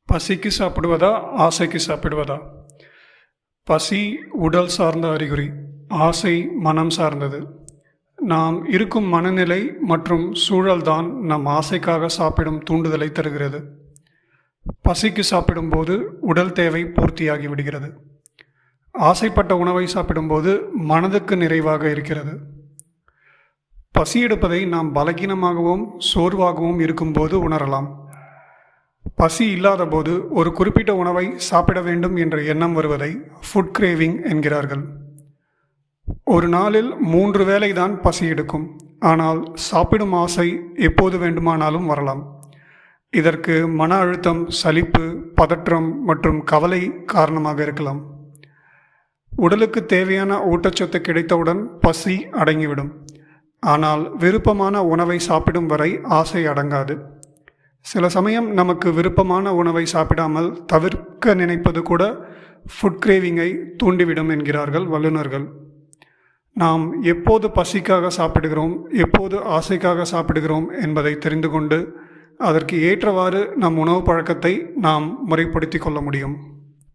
பசிக்கு சாப்பிடுவதா, ஆசைக்கு சாப்பிடுவதா? பசி உடல் சார்ந்த அறிகுறி, ஆசை மனம் சார்ந்தது. நாம் இருக்கும் மனநிலை மற்றும் சூழல்தான் நம் ஆசைக்காக சாப்பிடும் தூண்டுதலை தருகிறது. பசிக்கு சாப்பிடும்போது உடல் தேவை பூர்த்தியாகி விடுகிறது. ஆசைப்பட்ட உணவை சாப்பிடும்போது மனதுக்கு நிறைவாக இருக்கிறது. பசி எடுப்பதை நாம் பலகீனமாகவும் சோர்வாகவும் இருக்கும்போது உணரலாம். பசி இல்லாத போது ஒரு குறிப்பிட்ட உணவை சாப்பிட வேண்டும் என்ற எண்ணம் வருவதை ஃபுட் கிரேவிங் என்கிறார்கள். ஒரு நாளில் 3 வேளை தான் பசி எடுக்கும், ஆனால் சாப்பிடும் ஆசை எப்போது வேண்டுமானாலும் வரலாம். இதற்கு மன அழுத்தம், சலிப்பு, பதற்றம் மற்றும் கவலை காரணமாக இருக்கலாம். உடலுக்கு தேவையான ஊட்டச்சத்து கிடைத்தவுடன் பசி அடங்கிவிடும், ஆனால் விருப்பமான உணவை சாப்பிடும் வரை ஆசை அடங்காது. சில சமயம் நமக்கு விருப்பமான உணவை சாப்பிடாமல் தவிர்க்க நினைப்பது கூட ஃபுட் கிரேவிங்கை தூண்டிவிடும் என்கிறார்கள் வல்லுநர்கள். நாம் எப்போது பசிக்காக சாப்பிடுகிறோம், எப்போது ஆசைக்காக சாப்பிடுகிறோம் என்பதை தெரிந்து கொண்டு அதற்கு ஏற்றவாறு நம் உணவு பழக்கத்தை நாம் முறைப்படுத்தி கொள்ள முடியும்.